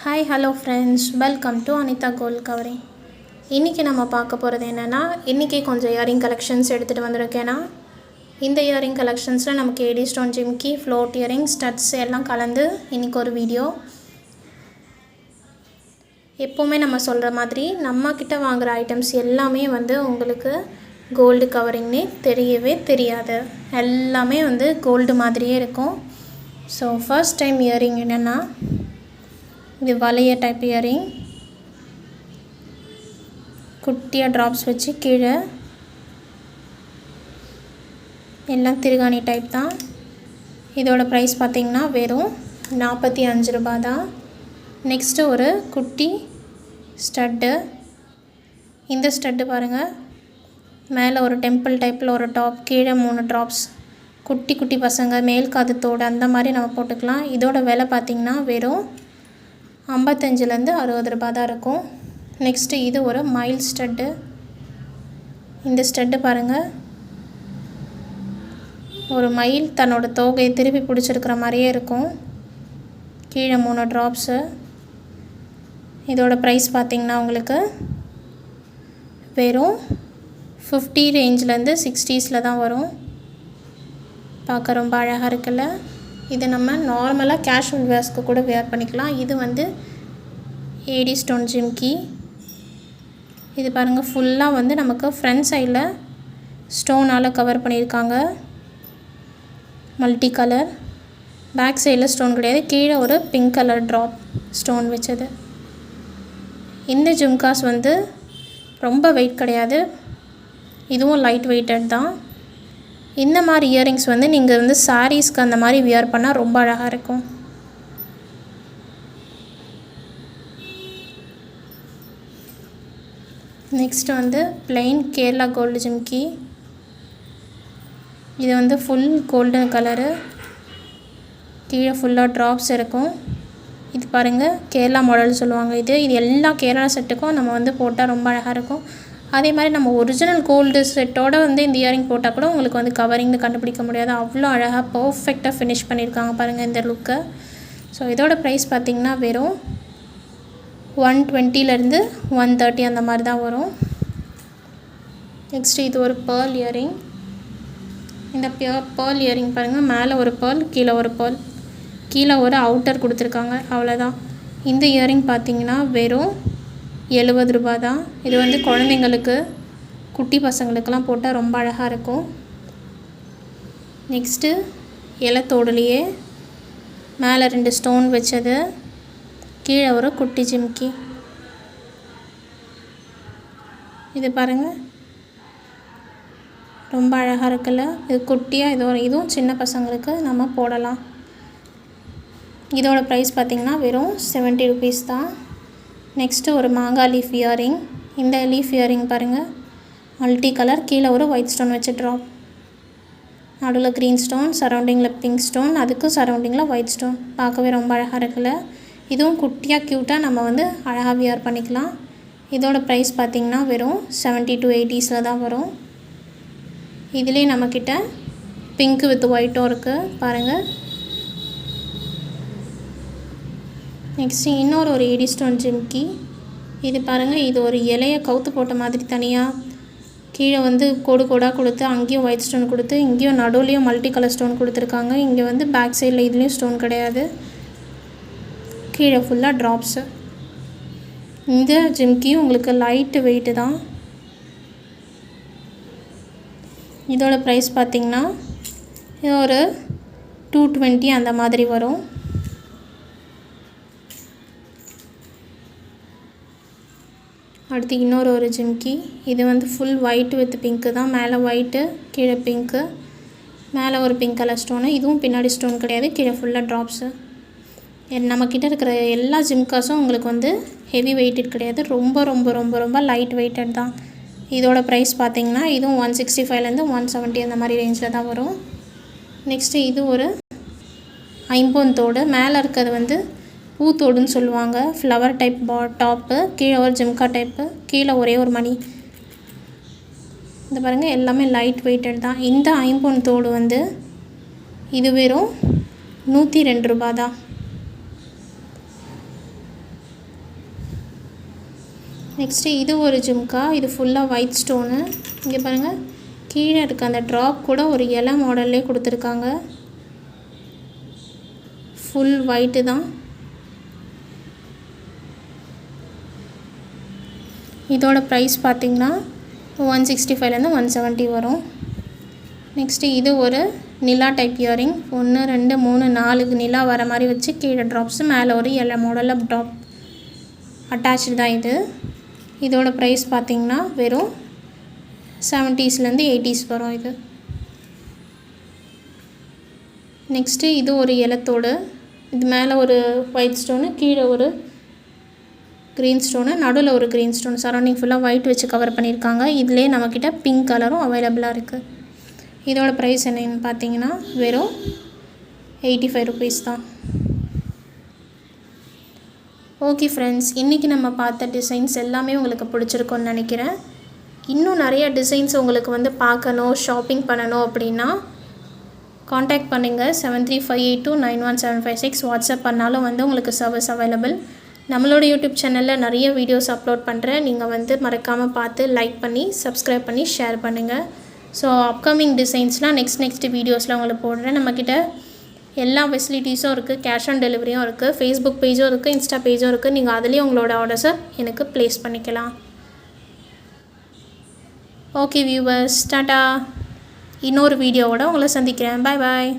Hi hello friends, welcome to Anitha gold covering. இன்றைக்கி நம்ம பார்க்க போகிறது என்னென்னா, இன்றைக்கி கொஞ்சம் இயரிங் கலெக்ஷன்ஸ் எடுத்துகிட்டு வந்திருக்கேன்னா, இந்த இயரிங் கலெக்ஷன்ஸில் நமக்கு AD stone jhumki, float earring, studs எல்லாம் கலந்து இன்றைக்கி ஒரு வீடியோ. எப்போவுமே நம்ம சொல்கிற மாதிரி நம்மக்கிட்ட வாங்குகிற ஐட்டம்ஸ் எல்லாமே உங்களுக்கு கோல்டு கவரிங்னே தெரியவே தெரியாது. எல்லாமே கோல்டு மாதிரியே இருக்கும். ஸோ ஃபர்ஸ்ட் டைம் இயரிங் என்னென்னா, இது வளைய டைப் இயரிங், குட்டியாக ட்ராப்ஸ் வச்சு கீழே எல்லாம் திருகாணி டைப் தான். இதோட ப்ரைஸ் பார்த்திங்கன்னா வெறும் 45 ரூபாய் தான். நெக்ஸ்ட்டு ஒரு குட்டி ஸ்டட்டு. இந்த ஸ்டட்டு பாருங்கள், மேலே ஒரு டெம்பிள் டைப்பில் ஒரு டாப், கீழே 3 ட்ராப்ஸ். குட்டி குட்டி பசங்க மேல் காதுத்தோடு அந்த மாதிரி நம்ம போட்டுக்கலாம். இதோட விலை பார்த்திங்கன்னா வெறும் 55லேருந்து 60 ரூபாய் தான் இருக்கும். நெக்ஸ்ட்டு இது ஒரு மைல் ஸ்டட்டு. இந்த ஸ்டட்டு பாருங்கள், ஒரு மயில் தன்னோட தோகையை திருப்பி பிடிச்சிருக்கிற மாதிரியே இருக்கும். கீழே 3 ட்ராப்ஸு. இதோட ப்ரைஸ் பார்த்திங்கன்னா உங்களுக்கு வெறும் 50 ரேஞ்சிலேருந்து 60s தான் வரும். பார்க்க ரொம்ப அழகாக இருக்குல்ல. இது நம்ம நார்மலாக கேஷுவல் வேர்ஸ்க்கு கூட வேர் பண்ணிக்கலாம். இது ஏடி ஸ்டோன் ஜிம்கி. இது பாருங்கள், ஃபுல்லாக நமக்கு ஃப்ரண்ட் சைடில் ஸ்டோனால் கவர் பண்ணியிருக்காங்க, மல்டி கலர். பேக் சைடில் ஸ்டோன் கிடையாது, கீழே ஒரு பிங்க் கலர் ட்ராப் ஸ்டோன் வச்சது. இந்த ஜும்காஸ் ரொம்ப வெயிட் கிடையாது, இதுவும் லைட் வெயிட்டட் தான். இந்த மாதிரி இயரிங்ஸ் நீங்கள் சாரீஸ்க்கு அந்த மாதிரி வியர் பண்ணால் ரொம்ப அழகாக இருக்கும். Next plain Kerala gold jhumki. இது ஃபுல் கோல்டன் கலரு, கீழே ஃபுல்லாக ட்ராப்ஸ் இருக்கும். இது பாருங்கள், கேரளா மாடல் சொல்லுவாங்க. இது எல்லா கேரளா செட்டுக்கும் நம்ம போட்டால் ரொம்ப அழகாக இருக்கும். அதே மாதிரி நம்ம ஒரிஜினல் கோல்டு செட்டோடு இந்த இயரிங் போட்டால் கூட உங்களுக்கு கவரிங்னு கண்டுபிடிக்க முடியாது. அவ்வளோ அழகாக பர்ஃபெக்டாக ஃபினிஷ் பண்ணியிருக்காங்க பாருங்கள் இந்த லுக்கை. ஸோ இதோட ப்ரைஸ் பார்த்திங்கன்னா வெறும் 120லேருந்து 130 அந்த மாதிரி தான் வரும். நெக்ஸ்ட்டு இது ஒரு பேர்ல் இயரிங். இந்த பேர்ல் இயரிங் பாருங்கள், மேலே ஒரு பேர்ல், கீழே ஒரு பேர்ல், கீழே ஒரு அவுட்டர் கொடுத்துருக்காங்க, அவ்வளோதான். இந்த இயரிங் பார்த்திங்கன்னா வெறும் 70 ரூபாய் தான். இது குழந்தைங்களுக்கு, குட்டி பசங்களுக்கெல்லாம் போட்டால் ரொம்ப அழகாக இருக்கும். நெக்ஸ்ட்டு இலத்தோடுலேயே மேலே 2 ஸ்டோன் வச்சது, கீழே ஒரு குட்டி ஜிம்கி. இது பாருங்கள், ரொம்ப அழகாக இருக்குல்ல. இது குட்டியாக, இதுவும் சின்ன பசங்களுக்கு நம்ம போடலாம். இதோட ப்ரைஸ் பார்த்திங்கன்னா வெறும் 70 ருபீஸ் தான். நெக்ஸ்ட்டு ஒரு மாங்காய் லீஃப் இயரிங். இந்த லீஃப் இயரிங் பாருங்கள், மல்டி கலர், கீழே ஒரு ஒயிட் ஸ்டோன் வச்சு ட்ராப், நடுவில் க்ரீன் ஸ்டோன், சரௌண்டிங்கில் பிங்க் ஸ்டோன், அதுக்கும் சரௌண்டிங்கில் ஒயிட் ஸ்டோன். பார்க்கவே ரொம்ப அழகாக இருக்குல்ல. இதுவும் குட்டியாக க்யூட்டாக நம்ம அழகாக வியர் பண்ணிக்கலாம். இதோட ப்ரைஸ் பார்த்திங்கன்னா வெறும் 70 to 80s தான் வரும். இதுலேயே நம்மக்கிட்ட பிங்க் வித் ஒயிட்டும் இருக்குது பாருங்கள். நெக்ஸ்ட்டு இன்னொரு ஏடி ஸ்டோன் ஜிம்கி. இது பாருங்கள், இது ஒரு இலையை கவுத்து போட்ட மாதிரி தனியாக கீழே கோடு கோடாக கொடுத்து, அங்கேயும் ஒயிட் ஸ்டோன் கொடுத்து, இங்கேயும் நடுவுலேயும் மல்டி கலர் ஸ்டோன் கொடுத்துருக்காங்க. இங்கே பேக் சைடில் இதுலேயும் ஸ்டோன் கிடையாது, கீழே ஃபுல்லாக ட்ராப்ஸு. இந்த ஜிம்கியும் உங்களுக்கு லைட்டு வெயிட்டு தான். இதோட ப்ரைஸ் பார்த்திங்கன்னா இது ஒரு 220 அந்த மாதிரி வரும். அடுத்து இன்னொரு ஜிம்கி. இது ஃபுல் ஒயிட் வித் பிங்க்கு தான், மேலே ஒயிட்டு, கீழே பிங்க்கு, மேலே ஒரு பிங்க் கலர் ஸ்டோனு. இதுவும் பின்னாடி ஸ்டோன் கிடையாது, கீழே ஃபுல்லாக ட்ராப்ஸு. நம்மக்கிட்ட இருக்கிற எல்லா ஜிம்காஸும் உங்களுக்கு ஹெவி வெயிட்டட் கிடையாது, ரொம்ப ரொம்ப ரொம்ப ரொம்ப லைட் வெயிட்டட் தான். இதோட ப்ரைஸ் பார்த்திங்கன்னா இதுவும் 165லேருந்து 170 அந்த மாதிரி ரேஞ்சில் தான் வரும். நெக்ஸ்ட்டு இது ஒரு ஐம்பொன்தோடு. மேலே இருக்கிறது பூத்தோடுன்னு சொல்லுவாங்க, ஃப்ளவர் டைப் டாப்பு, கீழே ஒரு ஜிம்கா டைப்பு, கீழே ஒரே ஒரு மணி. இந்த பாருங்கள், எல்லாமே லைட் வெயிட்டட் தான். இந்த ஐம்பொன் தோடு இது வெறும் 102 ரூபாய் தான். நெக்ஸ்ட்டு இது ஒரு ஜும்கா. இது ஃபுல்லாக ஒயிட் ஸ்டோனு. இங்கே பாருங்கள், கீழே இருக்க அந்த ட்ராப் கூட ஒரு இலை மாடல்லே கொடுத்துருக்காங்க. ஃபுல் ஒயிட்டு தான். இதோட ப்ரைஸ் பார்த்திங்கன்னா 165லேருந்து 170 வரும். நெக்ஸ்ட்டு இது ஒரு நிலா டைப் இயரிங். 1 2 3 4 நிலா வர மாதிரி வச்சு கீழே ட்ராப்ஸு, மேலே ஒரு இலை மாடலில் ட்ராப் அட்டாச்சு தான் இது. இதோட ப்ரைஸ் பார்த்திங்கன்னா வெறும் 70ஸ்லேருந்து 80s வரும் இது. நெக்ஸ்ட்டு இது ஒரு இலத்தோடு. இது மேலே ஒரு ஒயிட் ஸ்டோனு, கீழே ஒரு க்ரீன் ஸ்டோனு, நடுவில் ஒரு க்ரீன் ஸ்டோன், சரௌண்டிங் ஃபுல்லாக ஒயிட் வச்சு கவர் பண்ணியிருக்காங்க. இதிலே நம்மக்கிட்ட பிங்க் கலரும் அவைலபிளாக இருக்குது. இதோட ப்ரைஸ் என்னன்னு பார்த்தீங்கன்னா வெறும் 85 ருபீஸ் தான். ஓகே ஃப்ரெண்ட்ஸ், இன்றைக்கி நம்ம பார்த்த டிசைன்ஸ் எல்லாமே உங்களுக்கு பிடிச்சிருக்குன்னு நினைக்கிறேன். இன்னும் நிறைய டிசைன்ஸ் உங்களுக்கு வந்து பார்க்கணும், ஷாப்பிங் பண்ணணும் அப்படின்னா காண்டாக்ட் பண்ணுங்கள். 7358291756 வாட்ஸ்அப் பண்ணாலும் வந்து உங்களுக்கு சர்வீஸ் அவைலபிள். நம்மளோட யூடியூப் சேனலில் நிறைய வீடியோஸ் அப்லோட் பண்ணுறேன். நீங்கள் வந்து மறக்காமல் பார்த்து லைக் பண்ணி சப்ஸ்கிரைப் பண்ணி ஷேர் பண்ணுங்கள். ஸோ அப்கமிங் டிசைன்ஸ்லாம் நெக்ஸ்ட் வீடியோஸில் உங்களுக்கு போடுறேன். நம்மக்கிட்ட எல்லா ஃபெசிலிட்டிஸும் இருக்குது. கேஷ் ஆன் டெலிவரியும் இருக்குது. ஃபேஸ்புக் பேஜும் இருக்குது, இன்ஸ்டா பேஜும் இருக்குது. நீங்கள் அதுலேயும் உங்களோட ஆர்டர்ஸை எனக்கு ப்ளேஸ் பண்ணிக்கலாம். Okay viewers, tata. இன்னொரு வீடியோவோட உங்களை சந்திக்கிறேன். பாய் பாய்.